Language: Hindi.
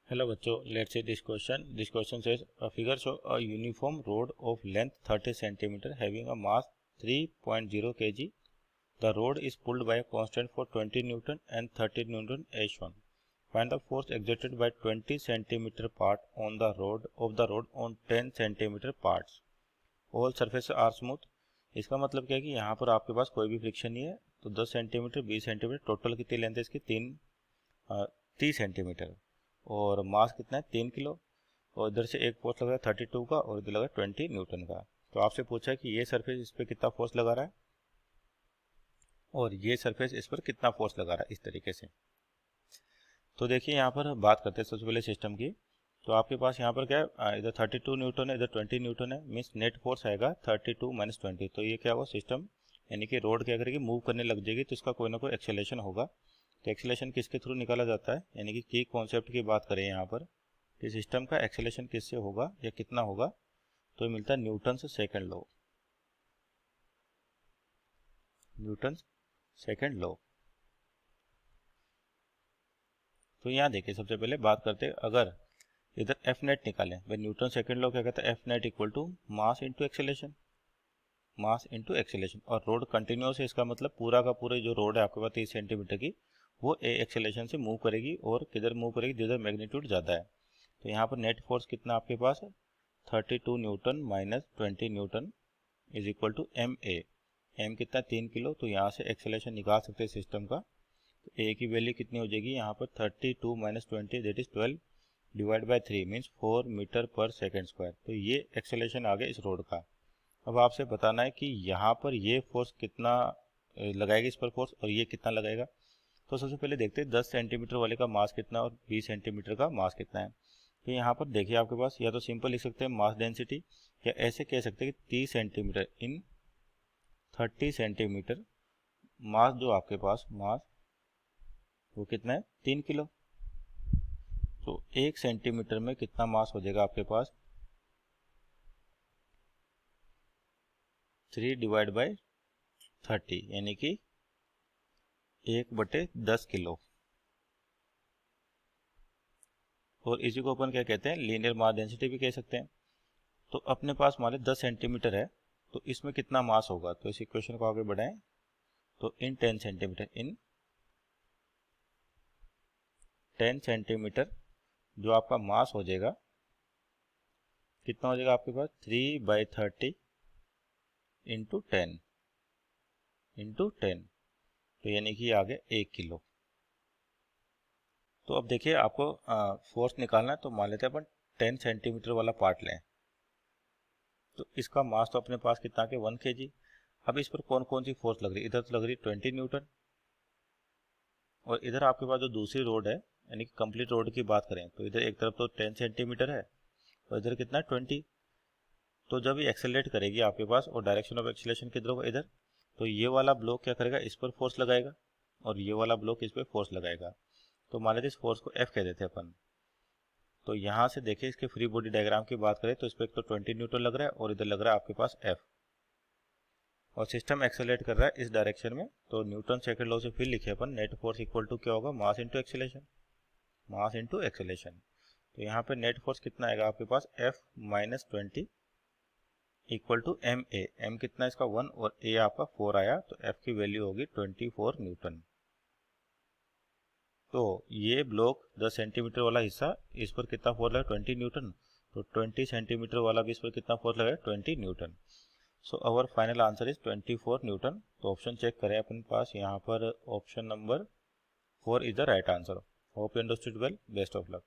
Hello बच्चों, let's see this question. This question says a figure show a uniform rod of length 30 cm having a mass 3.0 kg. The rod is pulled by a constant for 20 Newton and 30 Newton as shown. Find the force exerted by 20 cm part on the rod on 10 cm parts. All surfaces are smooth. इसका मतलब क्या है कि यहाँ पर आपके पास कोई भी फ्रिक्शन नहीं है, तो 10 सेंटीमीटर 20 सेंटीमीटर टोटल कितनी लेंथ है इसकी 30 सेंटीमीटर और मास कितना है 3 किलो और इधर से एक फोर्स लग रहा है 32 का और इधर लगा 20 न्यूटन का। तो आपसे पूछा है कि ये सरफेस इस पर कितना फोर्स लगा रहा है और ये सरफेस इस पर कितना फोर्स लगा रहा है, इस तरीके से। तो देखिए यहाँ पर बात करते हैं सबसे पहले सिस्टम की। तो आपके पास यहाँ पर क्या है, इधर 32 न्यूटन है, इधर 20 न्यूटन है, मीन्स नेट फोर्स आएगा 32 माइनस 20। तो ये क्या होगा, सिस्टम यानी कि रोड क्या करेगी, मूव करने लग जाएगी, तो इसका कोई ना कोई एक्सेलेरेशन होगा। तो एक्सेलेरेशन किसके थ्रू निकाला जाता है, यानी कि की कॉन्सेप्ट की बात करें यहाँ पर कि सिस्टम का एक्सेलेरेशन किससे होगा या कितना होगा, तो मिलता है Newton second law. Newton second law. तो यहाँ देखिए सबसे पहले बात करते हैं, अगर इधर एफ नेट निकालें, भाई न्यूटन सेकेंड लॉ क्या कहता है, F net equal to mass into acceleration, mass into acceleration. और रोड कंटिन्यूस है, इसका मतलब पूरा का पूरा जो रोड है आपके पास 30 सेंटीमीटर की, वो ए एक्सेलेरेशन से मूव करेगी और किधर मूव करेगी, जिधर मैग्नीट्यूड ज़्यादा है। तो यहाँ पर नेट फोर्स कितना आपके पास है 32 newton minus 20 newton is equal to M A. M कितना 3 किलो, तो यहाँ से एक्सेलेरेशन निकाल सकते हैं सिस्टम का। तो ए की वैल्यू कितनी हो जाएगी यहाँ पर 32 minus 20 that is 12 divide by 3 means 4 metre per second square. तो ये एक्सेलेरेशन आ गया इस रोड का। अब आपसे बताना है कि यहाँ पर ये फोर्स कितना लगाएगा इस पर फोर्स और ये कितना लगाएगा। तो सबसे पहले देखते हैं 10 सेंटीमीटर वाले का मास कितना और 20 सेंटीमीटर का मास कितना है। तो यहाँ पर देखिए आपके पास या तो सिंपल लिख सकते हैं मास डेंसिटी, या ऐसे कह सकते हैं कि 30 सेंटीमीटर इन 30 सेंटीमीटर मास, जो आपके पास मास वो कितना है 3 किलो। तो 1 सेंटीमीटर में कितना मास हो जाएगा आपके पास 3 डिवाइड बाई 30 यानी कि 1/10 किलो। और इसी को अपन क्या कहते हैं, लीनियर मास डेंसिटी भी कह सकते हैं। तो अपने पास मान लें 10 सेंटीमीटर है, तो इसमें कितना मास होगा, तो इस इक्वेशन को आगे बढ़ाएं। तो इन 10 सेंटीमीटर, इन 10 सेंटीमीटर जो आपका मास हो जाएगा कितना हो जाएगा आपके पास 3/30 इंटू 10 इंटू 10, तो यानी कि आ गया 1 किलो। तो अब देखिए आपको फोर्स निकालना है, तो मान लेते हैं अपन 10 सेंटीमीटर वाला पार्ट लें। तो इसका मास तो अपने पास कितना के 1 kg। अब इस पर कौन कौन सी फोर्स लग रही है, इधर तो लग रही 20 न्यूटन और इधर आपके पास जो दूसरी रोड है यानी कि कंप्लीट रोड की बात करें, तो इधर एक तरफ तो 10 सेंटीमीटर है और इधर कितना है 20। तो जब ये एक्सेलरेट करेगी आपके पास और डायरेक्शन ऑफ एक्सेलरेशन किधर होगा, इधर, तो ये वाला ब्लॉक क्या करेगा, इस पर फोर्स लगाएगा और ये वाला ब्लॉक इस पर फोर्स लगाएगा। तो मान लेते इस फोर्स को एफ कह देते हैं अपन। तो यहाँ से देखिए इसके फ्री बॉडी डायग्राम की बात करें तो इस पर एक तो 20 न्यूटन लग रहा है और इधर लग रहा है आपके पास एफ, और सिस्टम एक्सेलरेट कर रहा है इस डायरेक्शन में। तो न्यूटन सेकंड लॉ से फिर लिखे अपन, नेट फोर्स इक्वल टू क्या होगा, mass into acceleration, mass into acceleration. तो यहाँ पे नेट फोर्स कितना आएगा आपके पास F minus 20 equal to M A. M कितना इसका 1 और ए आपका 4 आया, तो एफ की वैल्यू होगी 24 न्यूटन। तो ये ब्लॉक 10 सेंटीमीटर वाला हिस्सा, इस पर कितना फोर्स लगा 20 न्यूटन, तो 20 सेंटीमीटर वाला भी इस पर कितना फोर्स लगा 20 newton. So our final answer is 24 newton. तो ऑप्शन चेक करें अपन पास, यहाँ पर option number 4 is the right answer. Hope you understood well, best of luck.